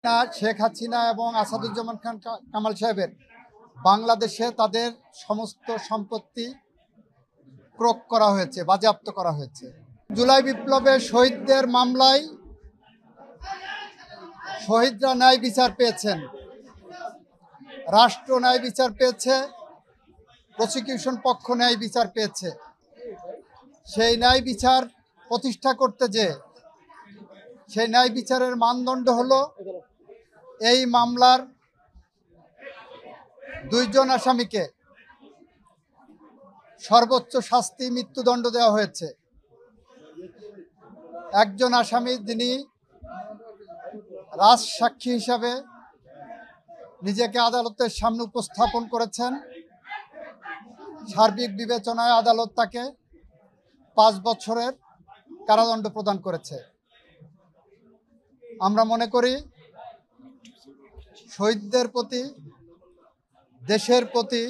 শেখ হাসিনা এবং আসাদুজ্জামান খান কামাল সাহেবের বাংলাদেশে তাদের সমস্ত সম্পত্তি ক্রোক করা হয়েছে, বাজেয়াপ্ত করা হয়েছে। জুলাই বিপ্লবে শহীদদের মামলায় শহীদরা ন্যায় বিচার পেয়েছেন, রাষ্ট্র ন্যায় বিচার পেয়েছে, প্রসিকিউশন পক্ষ ন্যায় বিচার পেয়েছে। সেই ন্যায় বিচার প্রতিষ্ঠা করতে যে সেই ন্যায় বিচারের মানদণ্ড হলো এই মামলার দুইজন আসামিকে সর্বোচ্চ শাস্তি মৃত্যুদণ্ড দেওয়া হয়েছে। একজন আসামি যিনি রাজসাক্ষী হিসাবে নিজেকে আদালতের সামনে উপস্থাপন করেছেন, সার্বিক বিবেচনায় আদালত তাকে 5 বছরের কারাদণ্ড প্রদান করেছে। আমরা মনে করি শহীদদের প্রতি, দেশের প্রতি,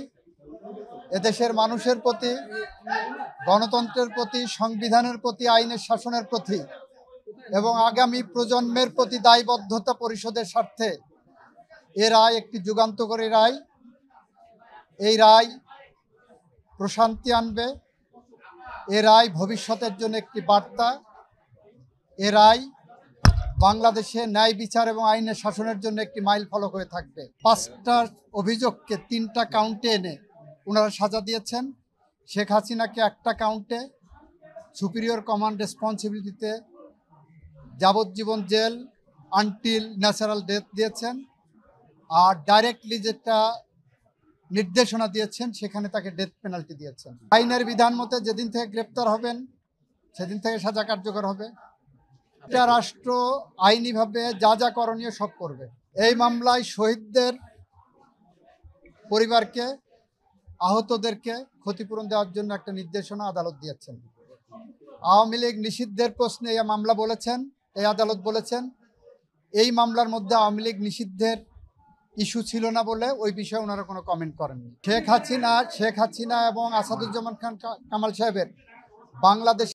এদেশের মানুষের প্রতি, গণতন্ত্রের প্রতি, সংবিধানের প্রতি, আইনের শাসনের প্রতি এবং আগামী প্রজন্মের প্রতি দায়বদ্ধতা পরিশোধের স্বার্থে এ রায় একটি যুগান্তকারী রায়। এই রায় প্রশান্তি আনবে, এ রায় ভবিষ্যতের জন্য একটি বার্তা। এ রায় বাংলাদেশে ন্যায় বিচার এবং আইনের শাসনের জন্য একটি মাইল ফলক হয়ে থাকবে। 5টা অভিযোগকে 3টা কাউন্টে এনে ওনারা সাজা দিয়েছেন। শেখ হাসিনাকে একটা কাউন্টে সুপিরিয়র কমান্ড রেসপন্সিবিলিটিতে যাবজ্জীবন জেল আনটিল ন্যাচারাল ডেথ দিয়েছেন, আর ডাইরেক্টলি যেটা নির্দেশনা দিয়েছেন সেখানে তাকে ডেথ পেনাল্টি দিয়েছেন। আইনের বিধান মতে যেদিন থেকে গ্রেপ্তার হবেন সেদিন থেকে সাজা কার্যকর হবে। এটা রাষ্ট্র আইনিভাবে যা যা করণীয় সব করবে। এই মামলায় শহীদদের পরিবারকে, আহতদেরকে ক্ষতিপূরণ দেওয়ার জন্য একটা নির্দেশনা আদালত দিয়েছেন। আওয়ামী লীগ নিষিদ্ধের প্রশ্নে এই মামলা বলেছেন, এই আদালত বলেছেন এই মামলার মধ্যে আওয়ামী লীগ নিষিদ্ধের ইস্যু ছিল না বলে ওই বিষয়ে ওনারা কোনো কমেন্ট করেননি। শেখ হাসিনা এবং আসাদুজ্জামান খান কামাল সাহেবের বাংলাদেশ